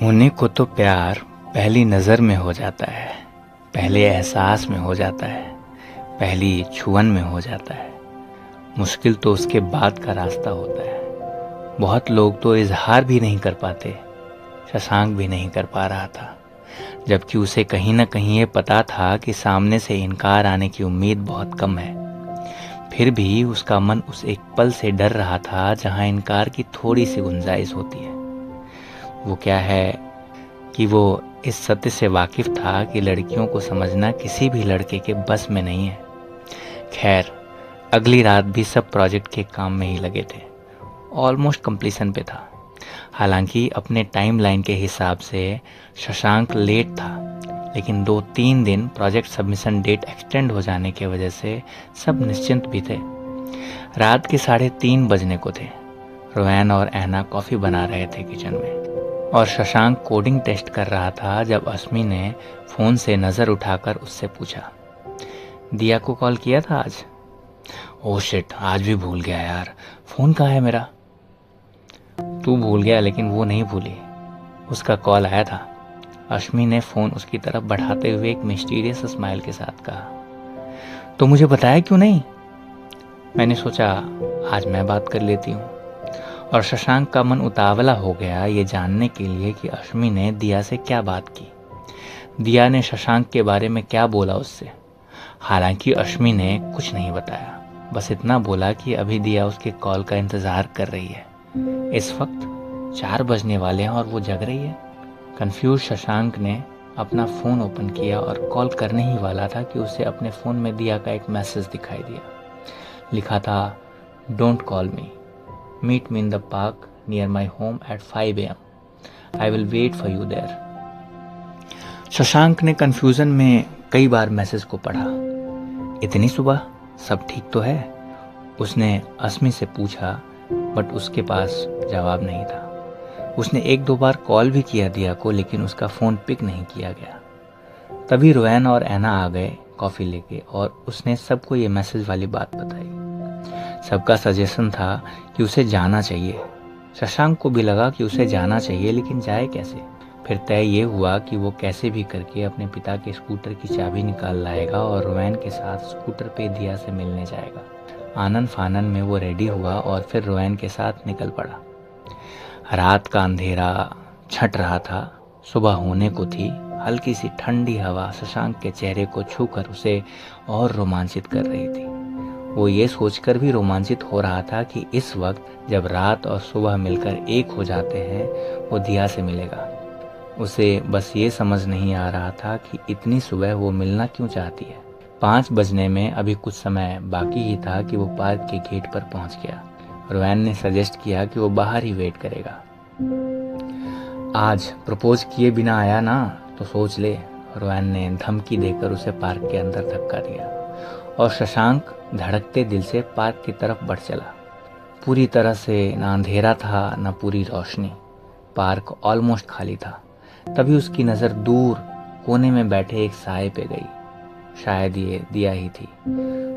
होने को तो प्यार पहली नज़र में हो जाता है, पहले एहसास में हो जाता है, पहली छुअन में हो जाता है। मुश्किल तो उसके बाद का रास्ता होता है। बहुत लोग तो इजहार भी नहीं कर पाते। शशांक भी नहीं कर पा रहा था, जबकि उसे कहीं न कहीं ये पता था कि सामने से इनकार आने की उम्मीद बहुत कम है। फिर भी उसका मन उस एक पल से डर रहा था जहां इनकार की थोड़ी सी गुंजाइश होती है। वो क्या है कि वो इस सत्य से वाकिफ था कि लड़कियों को समझना किसी भी लड़के के बस में नहीं है। खैर, अगली रात भी सब प्रोजेक्ट के काम में ही लगे थे। ऑलमोस्ट कंप्लीशन पे था। हालांकि अपने टाइमलाइन के हिसाब से शशांक लेट था, लेकिन 2-3 दिन प्रोजेक्ट सबमिशन डेट एक्सटेंड हो जाने की वजह से सब निश्चिंत भी थे। रात के 3:30 बजने को थे। रोहन और ऐना कॉफ़ी बना रहे थे किचन में और शशांक कोडिंग टेस्ट कर रहा था जब अस्मी ने फ़ोन से नज़र उठाकर उससे पूछा, दिया को कॉल किया था आज? ओह शिट, आज भी भूल गया यार। फ़ोन कहाँ है मेरा? तू भूल गया लेकिन वो नहीं भूली। उसका कॉल आया था। अश्मी ने फ़ोन उसकी तरफ बढ़ाते हुए एक मिस्टीरियस स्माइल के साथ कहा। तो मुझे बताया क्यों नहीं? मैंने सोचा आज मैं बात कर लेती हूँ। और शशांक का मन उतावला हो गया ये जानने के लिए कि अश्मी ने दिया से क्या बात की। दिया ने शशांक के बारे में क्या बोला उससे। हालांकि अश्मी ने कुछ नहीं बताया, बस इतना बोला कि अभी दिया उसके कॉल का इंतज़ार कर रही है। इस वक्त 4 बजने वाले हैं और वो जग रही है। कंफ्यूज शशांक ने अपना फ़ोन ओपन किया और कॉल करने ही वाला था कि उसे अपने फ़ोन में दिया का एक मैसेज दिखाई दिया। लिखा था, don't call me, meet me in the park near my home at 5 AM। I will wait for you there. Shashank ने कंफ्यूजन में कई बार मैसेज को पढ़ा। इतनी सुबह, सब ठीक तो है? उसने अस्मी से पूछा, बट उसके पास जवाब नहीं था। उसने 1-2 बार कॉल भी किया दिया को, लेकिन उसका फ़ोन पिक नहीं किया गया। तभी रोहन और ऐना आ गए कॉफ़ी लेके और उसने सबको ये मैसेज वाली बात बताई। सबका सजेशन था कि उसे जाना चाहिए। शशांक को भी लगा कि उसे जाना चाहिए, लेकिन जाए कैसे? फिर तय ये हुआ कि वो कैसे भी करके अपने पिता के स्कूटर की चाबी निकाल लाएगा और रोहन के साथ स्कूटर पे दिया से मिलने जाएगा। आनन फानन में वो रेडी हुआ और फिर रोहन के साथ निकल पड़ा। रात का अंधेरा छट रहा था, सुबह होने को थी। हल्की सी ठंडी हवा शशांक के चेहरे को छूकर उसे और रोमांचित कर रही थी। वो ये सोचकर भी रोमांचित हो रहा था कि इस वक्त जब रात और सुबह मिलकर एक हो जाते हैं, वो दिया से मिलेगा। उसे बस ये समझ नहीं आ रहा था कि इतनी सुबह वो मिलना क्यों चाहती है। 5 बजने में अभी कुछ समय बाकी ही था कि वो पार्क के गेट पर पहुंच गया। रोहन ने सजेस्ट किया कि वो बाहर ही वेट करेगा। आज प्रपोज किए बिना आया ना तो सोच ले, रोहन ने धमकी देकर उसे पार्क के अंदर धक्का दिया और शशांक धड़कते दिल से पार्क की तरफ बढ़ चला। पूरी तरह से ना अंधेरा था ना पूरी रोशनी। पार्क ऑलमोस्ट खाली था। तभी उसकी नज़र दूर कोने में बैठे एक साए पे गई। शायद ये दिया ही थी।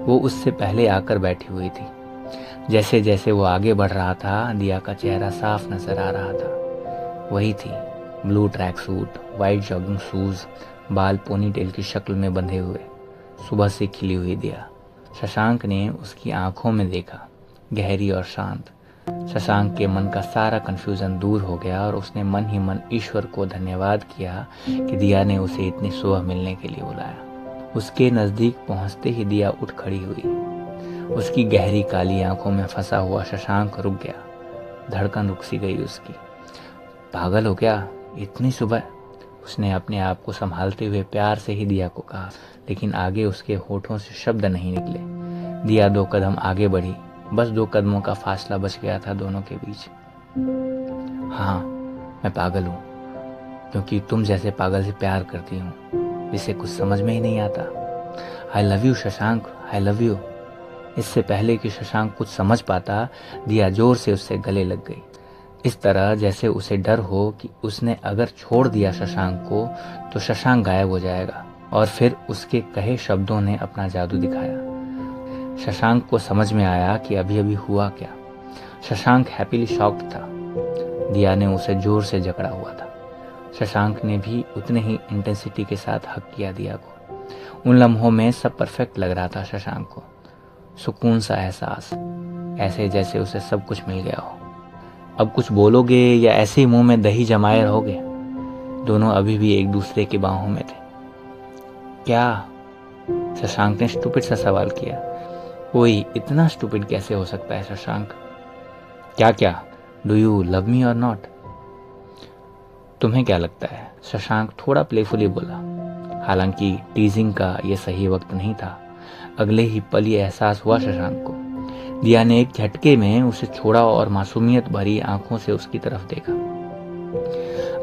वो उससे पहले आकर बैठी हुई थी। जैसे जैसे वो आगे बढ़ रहा था, दिया का चेहरा साफ नजर आ रहा था। वही थी, blue track suit, white jogging shoes, बाल पोनीटेल की शक्ल में बंधे हुए, सुबह से खिली हुई दिया। शशांक ने उसकी आंखों में देखा, गहरी और शांत। शशांक के मन का सारा कंफ्यूजन दूर हो गया और उसने मन ही मन ईश्वर को धन्यवाद किया कि दिया ने उसे इतनी सुबह मिलने के लिए बुलाया। उसके नज़दीक पहुंचते ही दिया उठ खड़ी हुई। उसकी गहरी काली आंखों में फंसा हुआ शशांक रुक गया। धड़कन रुक सी गई उसकी। पागल हो क्या, इतनी सुबह? उसने अपने आप को संभालते हुए प्यार से ही दिया को कहा, लेकिन आगे उसके होठों से शब्द नहीं निकले। दिया 2 कदम आगे बढ़ी। बस 2 कदमों का फासला बच गया था दोनों के बीच। हाँ, मैं पागल हूँ, क्योंकि तुम जैसे पागल से प्यार करती हूँ जिसे कुछ समझ में ही नहीं आता। I love you Shashank, I love you. इससे पहले कि शशांक कुछ समझ पाता, दिया जोर से उससे गले लग गई। इस तरह जैसे उसे डर हो कि उसने अगर छोड़ दिया शशांक को तो शशांक गायब हो जाएगा। और फिर उसके कहे शब्दों ने अपना जादू दिखाया। शशांक को समझ में आया कि अभी अभी हुआ क्या। शशांक हैप्पीली शॉक्ड था। दिया ने उसे जोर से जकड़ा हुआ था। शशांक ने भी उतने ही इंटेंसिटी के साथ हक किया दिया को। उन लम्हों में सब परफेक्ट लग रहा था शशांक को। सुकून सा एहसास, ऐसे जैसे उसे सब कुछ मिल गया हो। अब कुछ बोलोगे या ऐसे ही मुंह में दही जमाए रहोगे? दोनों अभी भी एक दूसरे की बाहों में थे। क्या? शशांक ने स्टूपिड सा सवाल किया। कोई इतना स्टूपिड कैसे हो सकता है शशांक? क्या क्या? डू यू लव मी और नॉट? तुम्हें क्या लगता है? शशांक थोड़ा प्लेफुली बोला। हालांकि टीजिंग का यह सही वक्त नहीं था। अगले ही पल ये एहसास हुआ शशांक को। दिया ने एक झटके में उसे छोड़ा और मासूमियत भरी आंखों से उसकी तरफ देखा।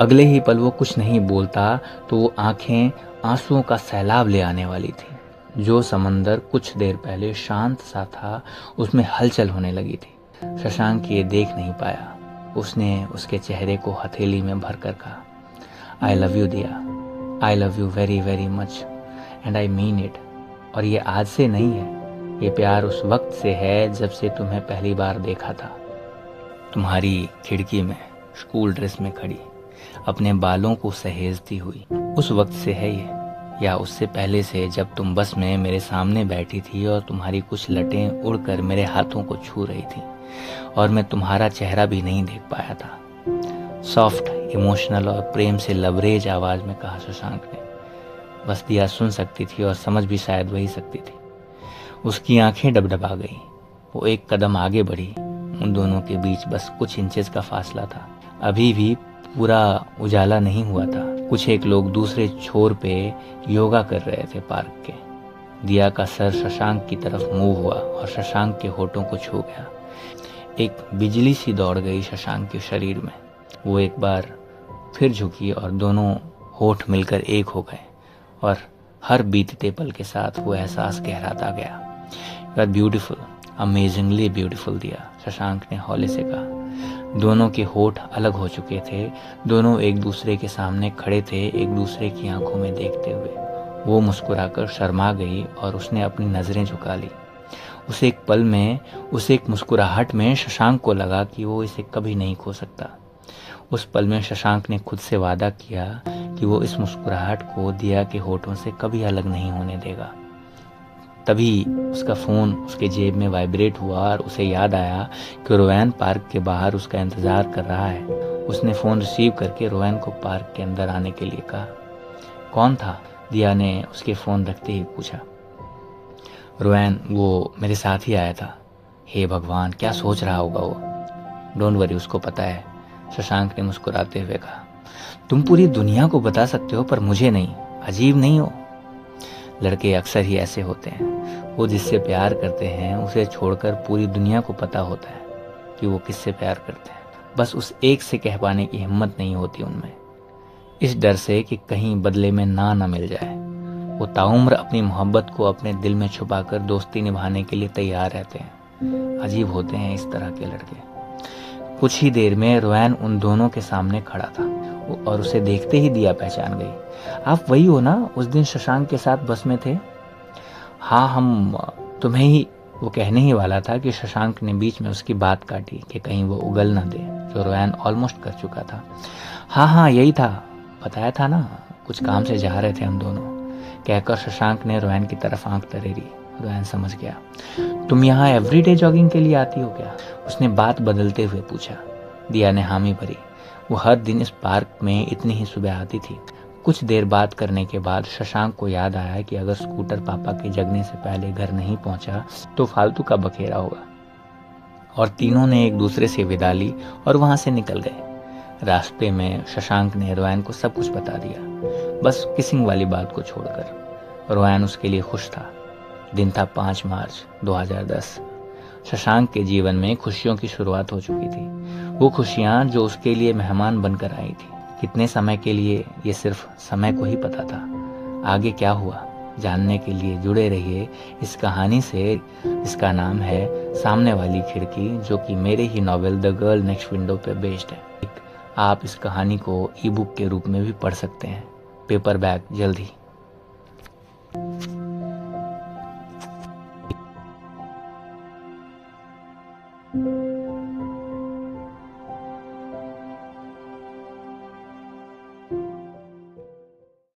अगले ही पल वो कुछ नहीं बोलता तो वो आंखें आंसुओं का सैलाब ले आने वाली थी। जो समंदर कुछ देर पहले शांत सा था, उसमें हलचल होने लगी थी। शशांक ये देख नहीं पाया। उसने उसके चेहरे को हथेली में भरकर कहा, आई लव यू दिया, I love you very very much and I mean it. और ये आज से नहीं है, ये प्यार उस वक्त से है जब से तुम्हें पहली बार देखा था। तुम्हारी खिड़की में स्कूल ड्रेस में खड़ी, अपने बालों को सहेजती हुई, उस वक्त से है ये, या उससे पहले से जब तुम बस में मेरे सामने बैठी थी और तुम्हारी कुछ लटें उड़कर मेरे हाथों को छू रही थी और मैं तुम्हारा चेहरा भी नहीं देख पाया था। सॉफ्ट, इमोशनल और प्रेम से लबरेज आवाज में कहा शशांक ने। बस दिया सुन सकती थी और समझ भी शायद वही सकती थी। उसकी आंखें डबडबा गई। वो एक कदम आगे बढ़ी। उन दोनों के बीच बस कुछ इंचेस का फासला था। अभी भी पूरा उजाला नहीं हुआ था। कुछ एक लोग दूसरे छोर पे योगा कर रहे थे पार्क के। दिया का सर शशांक की तरफ मूव हुआ और शशांक के होठों को छू गया। एक बिजली सी दौड़ गई शशांक के शरीर में। वो एक बार फिर झुकी और दोनों होठ मिलकर एक हो गए और हर बीतते पल के साथ वो एहसास गहराता गया। You are beautiful, amazingly beautiful दिया, शशांक ने हौले से कहा। दोनों के होठ अलग हो चुके थे। दोनों एक दूसरे के सामने खड़े थे, एक दूसरे की आंखों में देखते हुए। वो मुस्कुराकर शर्मा गई और उसने अपनी नजरें झुका ली। उस एक पल में, उस एक मुस्कुराहट में शशांक को लगा कि वो इसे कभी नहीं खो सकता। उस पल में शशांक ने खुद से वादा किया कि वो इस मुस्कुराहट को दिया के होठों से कभी अलग नहीं होने देगा। तभी उसका फोन उसके जेब में वाइब्रेट हुआ और उसे याद आया कि रोवैन पार्क के बाहर उसका इंतजार कर रहा है। उसने फोन रिसीव करके रोवैन को पार्क के अंदर आने के लिए कहा। कौन था? दिया ने उसके फोन रखते ही पूछा। रोवैन, वो मेरे साथ ही आया था। हे भगवान, क्या सोच रहा होगा वो? डोंट वरी, उसको पता है, शशांक ने मुस्कुराते हुए कहा। तुम पूरी दुनिया को बता सकते हो पर मुझे नहीं। अजीब नहीं हो? लड़के अक्सर ही ऐसे होते हैं। वो जिससे प्यार करते हैं उसे छोड़कर पूरी दुनिया को पता होता है कि वो किससे प्यार करते हैं। बस उस एक से कह पाने की हिम्मत नहीं होती उनमें, इस डर से कि कहीं बदले में ना मिल जाए। वो ताउम्र अपनी मोहब्बत को अपने दिल में छुपाकर दोस्ती निभाने के लिए तैयार रहते हैं। अजीब होते हैं इस तरह के लड़के। कुछ ही देर में रोवैन उन दोनों के सामने खड़ा था और उसे देखते ही दिया पहचान गई। आप वही हो ना, उस दिन शशांक के साथ बस में थे? हाँ, हम तुम्हें ही। वो कहने ही वाला था कि शशांक ने बीच में उसकी बात काटी कि कहीं वो उगल न दे, जो रोवैन ऑलमोस्ट कर चुका था। हाँ, यही था, बताया था ना, कुछ काम से जा रहे थे हम दोनों, कहकर शशांक ने रोवैन की तरफ आंख तरेरी। रोवैन समझ गया। तुम यहाँ एवरीडे जॉगिंग के लिए आती हो क्या? उसने बात बदलते हुए पूछा। दिया ने हामी भरी। वो हर दिन इस पार्क में इतनी ही सुबह आती थी। कुछ देर बात करने के बाद शशांक को याद आया कि अगर स्कूटर पापा के जगने से पहले घर नहीं पहुंचा तो फालतू का बखेरा होगा। और तीनों ने एक दूसरे से विदा ली और वहां से निकल गए। रास्ते में शशांक ने रोवैन को सब कुछ बता दिया, बस किसिंग वाली बात को छोड़कर। रोवैन उसके लिए खुश था। दिन था 5 मार्च 2010। शशांक के जीवन में खुशियों की शुरुआत हो चुकी थी। वो खुशियां जो उसके लिए मेहमान बनकर आई थी। कितने समय के लिए, ये सिर्फ समय को ही पता था। आगे क्या हुआ जानने के लिए जुड़े रहिए इस कहानी से, जिसका नाम है सामने वाली खिड़की, जो कि मेरे ही novel the girl next window पे बेस्ड है। आप इस कहानी को ई बुक के रूप में भी पढ़ सकते हैं। पेपर बैक जल्द ही।